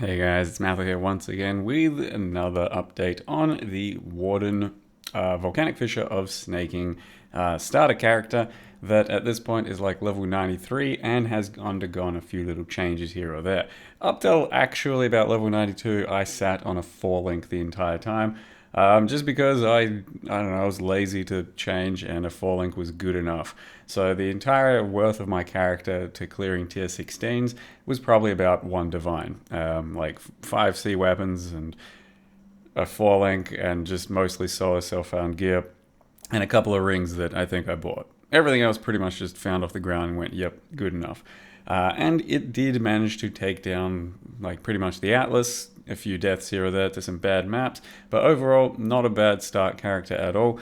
Hey guys, it's Matthew here once again with another update on the Warden Volcanic Fissure of Snaking starter character that at this point is like level 93 and has undergone a few little changes here or there. Up till actually about level 92, I sat on a 4 link the entire time. Just because I don't know, I was lazy to change and a 4 link was good enough. So the entire worth of my character to clearing tier 16s was probably about 1 divine. Like 5 sea weapons and a 4 link and just mostly solo self-found gear and a couple of rings that I think I bought. Everything else pretty much just found off the ground and went, yep, good enough. And it did manage to take down like pretty much the Atlas, a few deaths here or there to some bad maps, but overall not a bad start character at all,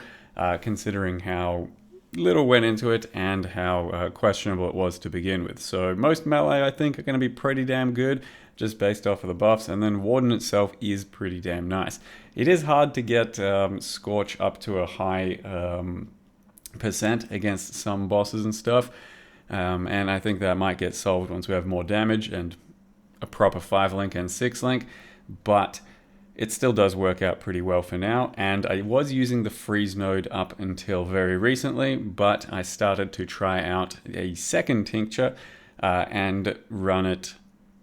considering how little went into it and how questionable it was to begin with. So most melee I think are going to be pretty damn good just based off of the buffs, and then Warden itself is pretty damn nice. It is hard to get Scorch up to a high percent against some bosses and stuff, and I think that might get solved once we have more damage and a proper 5 link and 6 link, but it still does work out pretty well for now. And I was using the freeze node up until very recently, but I started to try out a second tincture and run it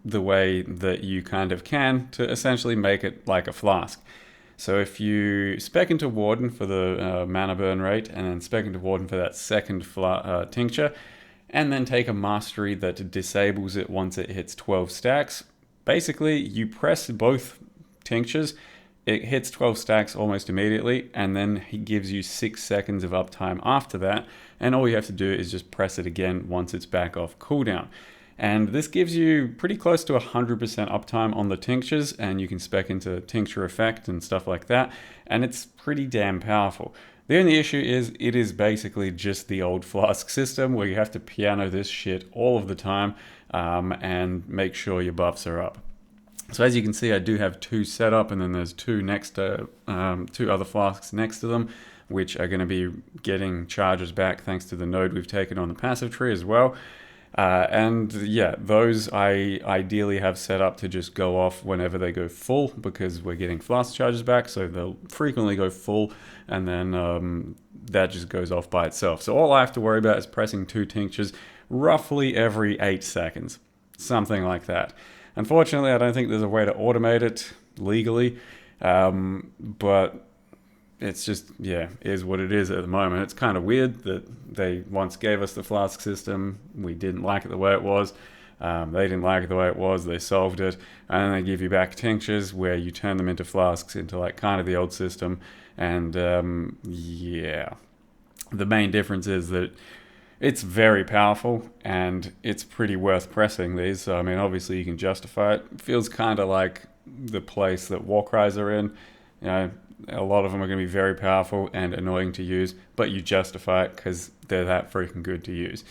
the way that you kind of can to essentially make it like a flask. So if you spec into Warden for the mana burn rate and then spec into Warden for that second tincture, and then take a mastery that disables it once it hits 12 stacks, basically you press both tinctures, it hits 12 stacks almost immediately, and then he gives you 6 seconds of uptime after that, and all you have to do is just press it again once it's back off cooldown. And this gives you pretty close to 100% uptime on the tinctures, and you can spec into tincture effect and stuff like that, and it's pretty damn powerful. The only issue is it is basically just the old flask system where you have to piano this shit all of the time and make sure your buffs are up. So as you can see, I do have 2 set up, and then there's 2 next to 2 other flasks next to them, which are going to be getting charges back thanks to the node we've taken on the passive tree as well. And yeah, those I ideally have set up to just go off whenever they go full, because we're getting flask charges back, so they'll frequently go full, and then that just goes off by itself. So all I have to worry about is pressing 2 tinctures roughly every 8 seconds, something like that. Unfortunately, I don't think there's a way to automate it legally, but it's just, yeah, is what it is at the moment. It's kind of weird that they once gave us the flask system. We didn't like it the way it was. They didn't like it the way it was. They solved it. And then they give you back tinctures where you turn them into flasks into like kind of the old system. And yeah, the main difference is that it's very powerful and it's pretty worth pressing these. So, I mean, obviously you can justify it. It feels kind of like the place that Warcries are in. You know, a lot of them are going to be very powerful and annoying to use, but you justify it because they're that freaking good to use.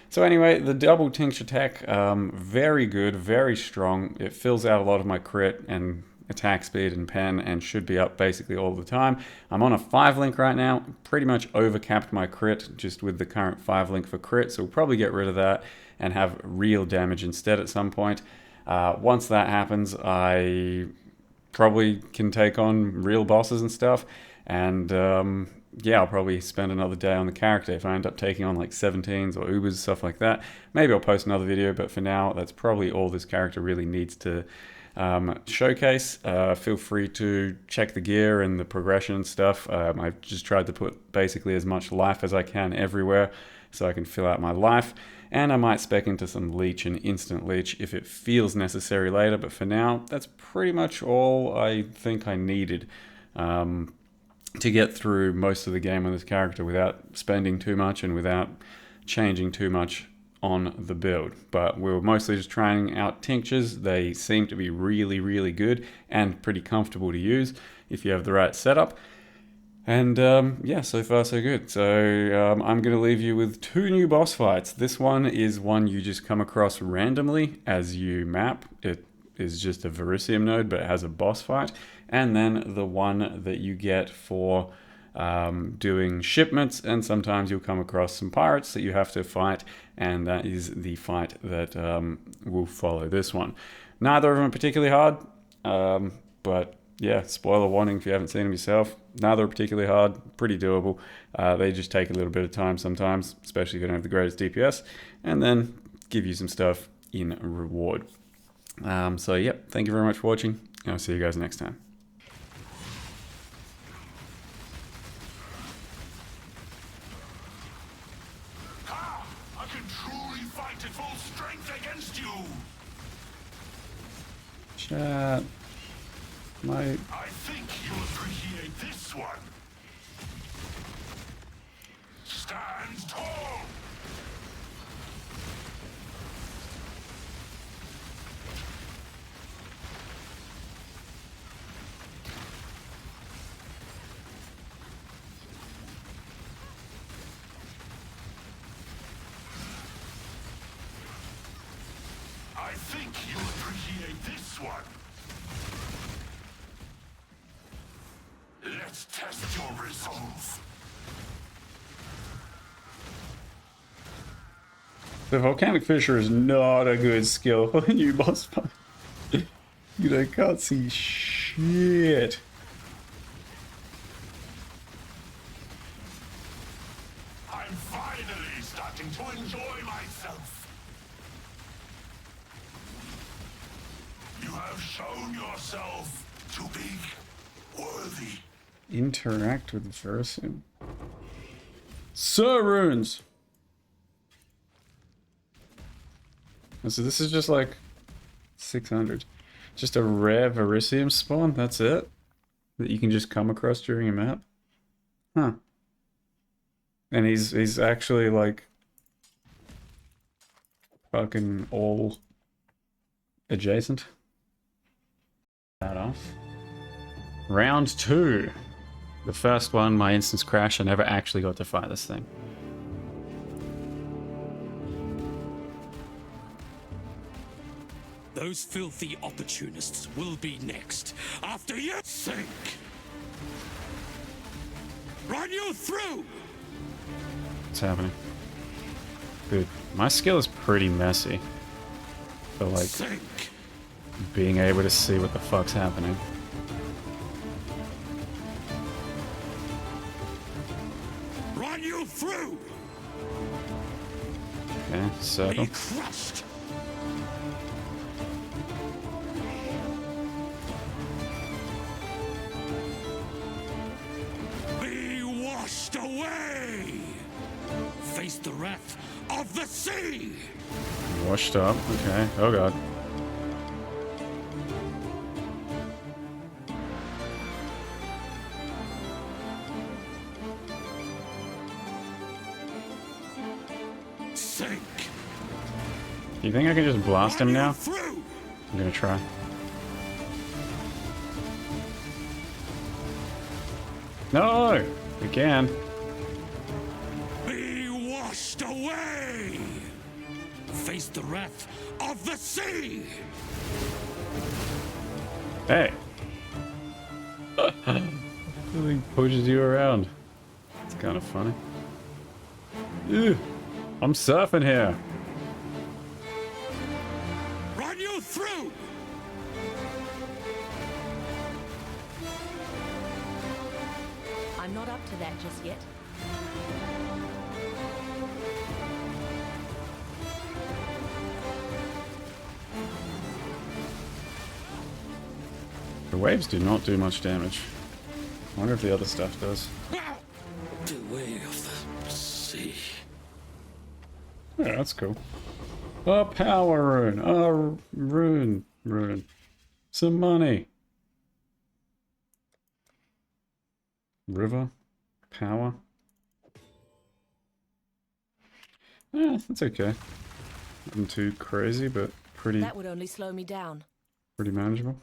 So anyway, the double tincture tech, very good, very strong. It fills out a lot of my crit and attack speed and pen and should be up basically all the time. I'm on a 5 link right now, pretty much overcapped my crit just with the current 5 link for crit, so we'll probably get rid of that and have real damage instead at some point. Once that happens, I probably can take on real bosses and stuff, and yeah, I'll probably spend another day on the character if I end up taking on like 17s or Ubers, stuff like that. Maybe I'll post another video, but for now that's probably all this character really needs to showcase. Feel free to check the gear and the progression and stuff. I've just tried to put basically as much life as I can everywhere so I can fill out my life, and I might spec into some leech and instant leech if it feels necessary later, but for now that's pretty much all I think I needed to get through most of the game on this character without spending too much and without changing too much on the build. But we were mostly just trying out tinctures. They seem to be really, really good and pretty comfortable to use if you have the right setup. And yeah, so far so good. So I'm going to leave you with 2 new boss fights. This one is one you just come across randomly as you map. It is just a Verisium node, but it has a boss fight. And then the one that you get for doing shipments, and sometimes you'll come across some pirates that you have to fight, and that is the fight that will follow this one. Neither of them are particularly hard, but yeah, spoiler warning if you haven't seen them yourself. Neither are particularly hard, pretty doable. They just take a little bit of time sometimes, especially if you don't have the greatest DPS, and then give you some stuff in reward. So yep, thank you very much for watching, and I'll see you guys next time. I can truly fight at full strength against you! Chat. I think you'll appreciate this one. Stand tall! I think you'll appreciate this one. Let's test your resolve. The Volcanic Fissure is not a good skill on you, boss fight. You can't see shit. I'm finally starting to enjoy myself. You have shown yourself to be worthy. Interact with Verisium. Sir runes! So this is just like 600. Just a rare Verisium spawn, that's it? That you can just come across during a map? Huh. And he's actually like fucking all adjacent. That off. Round 2. The first one, my instance crashed. I never actually got to fight this thing. Those filthy opportunists will be next. After you sink! Run you through! What's happening? Dude, my skill is pretty messy. But like, Sink! being able to see what the fuck's happening. Run you through! Okay, circle. Be crushed! Be washed away! Face the wrath of the sea! Washed up, okay. Oh god. Sink! You think I can just blast him Run now? you through! I'm gonna try. No! We can. Be washed away! Face the wrath of the sea! Hey! He pushes you around. It's kind of funny. Ew, I'm surfing here. Run you through! I'm not up to that just yet. The waves do not do much damage. I wonder if the other stuff does. The way of the sea. Yeah, that's cool. A power rune. A rune. Some money. River. Power. That's okay. Nothing too crazy, but pretty That would only slow me down. manageable.